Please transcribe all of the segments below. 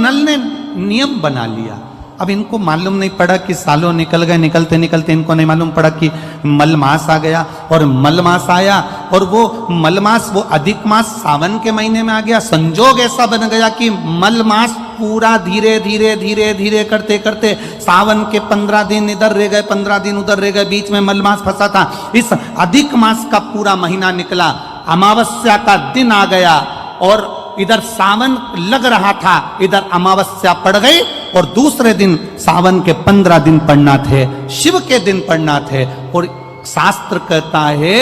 नल ने नियम बना लिया। अब इनको मालूम नहीं पड़ा कि सालों निकल गए, निकलते निकलते इनको नहीं मालूम पड़ा कि मलमास आ गया। और मलमास आया और वो मलमास, वो अधिक मास सावन के महीने में आ गया। संजोग ऐसा बन गया कि मलमास पूरा धीरे धीरे धीरे धीरे करते करते सावन के 15 दिन इधर रह गए, 15 दिन उधर रह गए, बीच में मलमास फंसा था। इस अधिक मास का पूरा महीना निकला, अमावस्या का दिन आ गया और इधर सावन लग रहा था, इधर अमावस्या पड़ गई और दूसरे दिन सावन के 15 दिन पड़ना थे, शिव के दिन पड़ना थे। और शास्त्र कहता है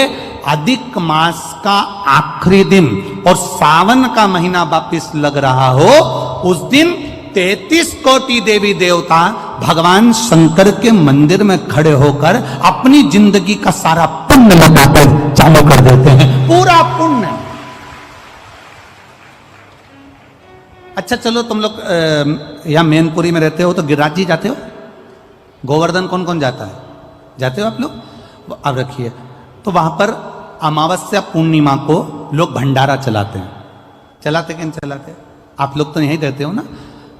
अधिक मास का आखिरी दिन और सावन का महीना वापिस लग रहा हो, उस दिन 33 कोटि देवी देवता भगवान शंकर के मंदिर में खड़े होकर अपनी जिंदगी का सारा पुण्य लौटाकर चालू कर देते हैं, पूरा पुण्य। अच्छा चलो, तुम लोग यहाँ मैनपुरी में रहते हो तो गिरिराज जी जाते हो? गोवर्धन कौन कौन जाता है? जाते हो आप लोग? अब रखिए, तो वहां पर अमावस्या पूर्णिमा को लोग भंडारा चलाते हैं। चलाते कि नहीं चलाते? आप लोग तो यहीं रहते हो ना।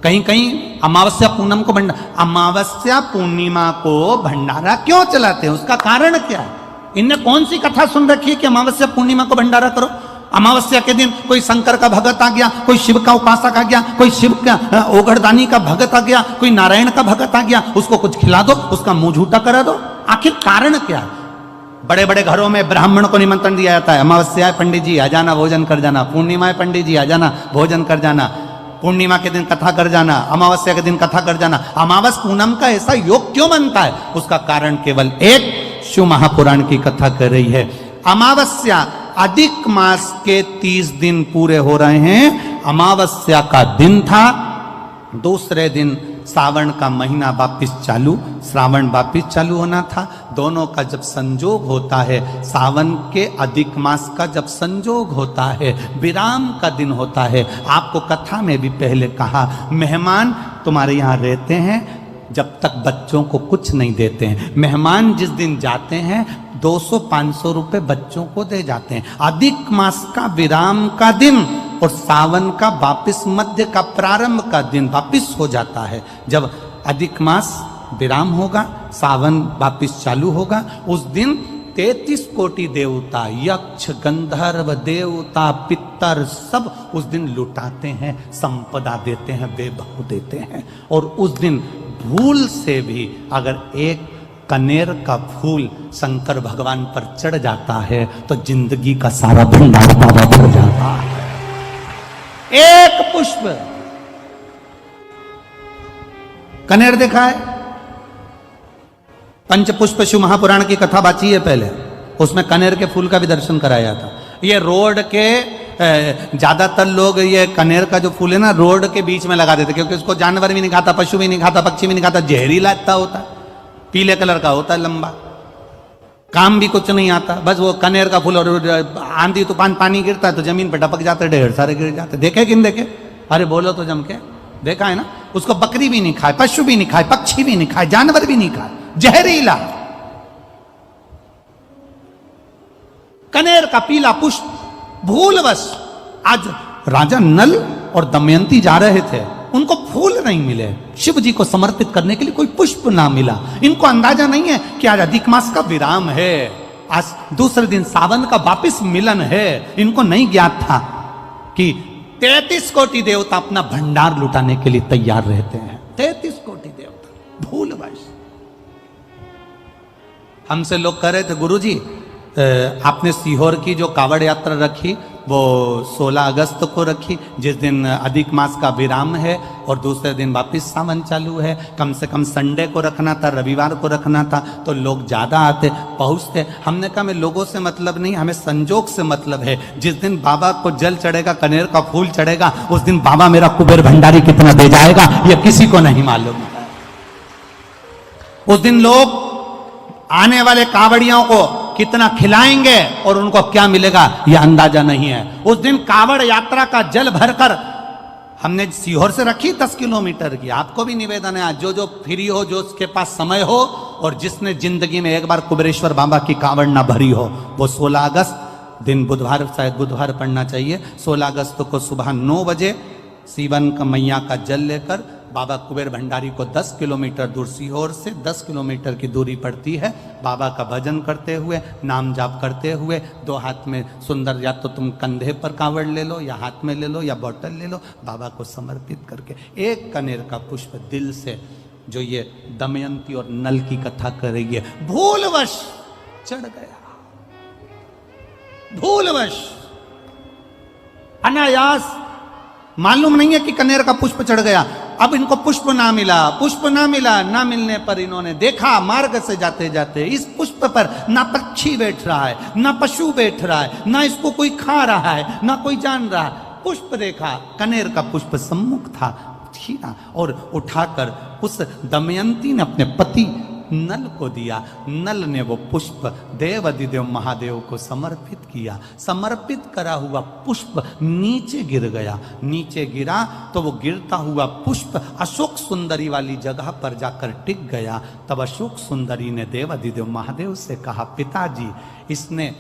कहीं कहीं अमावस्या पूनम को अमावस्या पूर्णिमा को भंडारा क्यों चलाते हैं? उसका कारण क्या है? इनने कौन सी कथा सुन रखी है कि अमावस्या पूर्णिमा को भंडारा करो? अमावस्या के दिन कोई शंकर का भगत आ गया, कोई शिव का उपासक आ गया, कोई शिव का ओघड़दानी का भगत आ गया, कोई नारायण का भगत आ गया, उसको कुछ खिला दो, उसका मुंह झूठा करा दो। आखिर कारण क्या है? बड़े बड़े घरों में ब्राह्मण को निमंत्रण दिया जाता है, अमावस्या है पंडित जी आ जाना, भोजन कर जाना। पूर्णिमा है पंडित जी आ जाना, भोजन कर जाना। पूर्णिमा के दिन कथा कर जाना, अमावस्या के दिन कथा कर जाना। अमावस पूनम का ऐसा योग क्यों बनता है? उसका कारण केवल एक, शिव महापुराण की कथा कर रही है। अमावस्या अधिक मास के 30 दिन पूरे हो रहे हैं। अमावस्या का दिन था, दूसरे दिन सावन का महीना वापिस चालू, श्रावण वापिस चालू होना था। दोनों का जब संजोग होता है, सावन के अधिक मास का जब संजोग होता है, विराम का दिन होता है। आपको कथा में भी पहले कहा, मेहमान तुम्हारे यहाँ रहते हैं जब तक बच्चों को कुछ नहीं देते हैं। मेहमान जिस दिन जाते हैं 200-500 रुपए बच्चों को दे जाते हैं। अधिक मास का विराम का दिन और सावन का वापिस मध्य का प्रारंभ का दिन वापिस हो जाता है। जब अधिक मास विराम होगा, सावन वापिस चालू होगा, उस दिन 33 कोटि देवता, यक्ष, गंधर्व, देवता, पितर सब उस दिन लुटाते हैं, संपदा देते हैं, वैभव देते हैं। और उस दिन भूल से भी अगर एक कनेर का फूल शंकर भगवान पर चढ़ जाता है तो जिंदगी का सारा भंडार बाबा भर जाता है। एक पुष्प, कनेर देखा है? पंचपुष्प शिव महापुराण की कथा बाची है पहले, उसमें कनेर के फूल का भी दर्शन कराया था। ये रोड के ज्यादातर लोग ये कनेर का जो फूल है ना रोड के बीच में लगा देते, क्योंकि उसको जानवर भी नहीं खाता, पशु भी नहीं खाता, पक्षी भी नहीं खाता, जहरीला इतना होता है, पीले कलर का होता है, लंबा, काम भी कुछ नहीं आता। बस वो कनेर का फूल, और आंधी तूफान पानी गिरता है तो जमीन पर टपक जाते, ढेर सारे गिर जाते। देखे कि नहीं देखे? अरे बोलो तो जम के, देखा है ना? उसको बकरी भी नहीं खाए, पशु भी नहीं खाए, पक्षी भी नहीं खाए, जानवर भी नहीं खाए, जहरीला कनेर का पीला पुष्प। भूलवश आज राजा नल और दमयंती जा रहे थे, उनको फूल नहीं मिले, शिव जी को समर्पित करने के लिए कोई पुष्प ना मिला। इनको अंदाजा नहीं है कि आज अधिक मास का विराम है, आज दूसरे दिन सावन का वापिस मिलन है। इनको नहीं ज्ञात था कि 33 कोटि देवता अपना भंडार लुटाने के लिए तैयार रहते हैं। 33 कोटि देवता भूलवश। हमसे लोग कह रहे थे, गुरुजी आपने सीहोर की जो कावड़ यात्रा रखी वो 16 अगस्त को रखी, जिस दिन अधिक मास का विराम है और दूसरे दिन वापिस सावन चालू है। कम से कम संडे को रखना था, रविवार को रखना था, तो लोग ज़्यादा आते पहुँचते। हमने कहा हमें लोगों से मतलब नहीं, हमें संजोग से मतलब है। जिस दिन बाबा को जल चढ़ेगा, कनेर का फूल चढ़ेगा, उस दिन बाबा मेरा कुबेर भंडारी कितना दे जाएगा ये किसी को नहीं मालूम है। उस दिन लोग आने वाले कावड़ियों को कितना खिलाएंगे और उनको क्या मिलेगा यह अंदाजा नहीं है। उस दिन कावड़ यात्रा का जल भरकर हमने सीहोर से रखी 10 किलोमीटर की। आपको भी निवेदन है, जो जो फ्री हो, जो उसके पास समय हो और जिसने जिंदगी में एक बार कुबेरेश्वर बाबा की कावड़ ना भरी हो, वो 16 अगस्त दिन बुधवार, शायद बुधवार पड़ना चाहिए, 16 अगस्त को सुबह 9 बजे सीवन का मैया का जल लेकर बाबा कुबेर भंडारी को 10 किलोमीटर दूर, सीहोर से 10 किलोमीटर की दूरी पड़ती है, बाबा का भजन करते हुए, नाम जाप करते हुए, 2 हाथ में सुंदर, या तो तुम कंधे पर कांवड़ ले लो या हाथ में ले लो या बोतल ले लो, बाबा को समर्पित करके एक कनेर का पुष्प दिल से, जो ये दमयंती और नल की कथा कर रही है, भूलवश चढ़ गया, भूलवश, अनायास, मालूम नहीं है कि कनेर का पुष्प चढ़ गया। अब इनको पुष्प ना मिला, पुष्प ना मिला, ना मिलने पर इन्होंने देखा मार्ग से जाते जाते इस पुष्प पर ना पक्षी बैठ रहा है, ना पशु बैठ रहा है, ना इसको कोई खा रहा है, ना कोई जान रहा है। पुष्प देखा, कनेर का पुष्प सम्मुख था, छीना और उठाकर उस दमयंती ने अपने पति नल को दिया। नल ने वो पुष्प देव अधिदेव महादेव को समर्पित किया। समर्पित करा हुआ पुष्प नीचे गिर गया। नीचे गिरा तो वो गिरता हुआ पुष्प अशोक सुंदरी वाली जगह पर जाकर टिक गया। तब अशोक सुंदरी ने देव अधिदेव महादेव से कहा, पिताजी इसने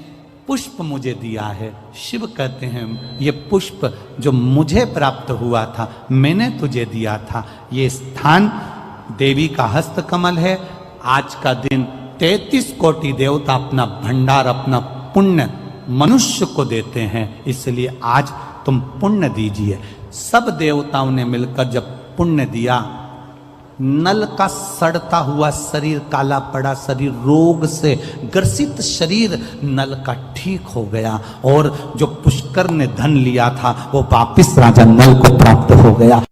पुष्प मुझे दिया है। शिव कहते हैं ये पुष्प जो मुझे प्राप्त हुआ था, मैंने तुझे दिया था। ये स्थान देवी का हस्त कमल है। आज का दिन 33 कोटि देवता अपना भंडार, अपना पुण्य मनुष्य को देते हैं, इसलिए आज तुम पुण्य दीजिए। सब देवताओं ने मिलकर जब पुण्य दिया, नल का सड़ता हुआ शरीर, काला पड़ा शरीर, रोग से ग्रसित शरीर नल का ठीक हो गया और जो पुष्कर ने धन लिया था वो वापिस राजा नल को प्राप्त हो गया।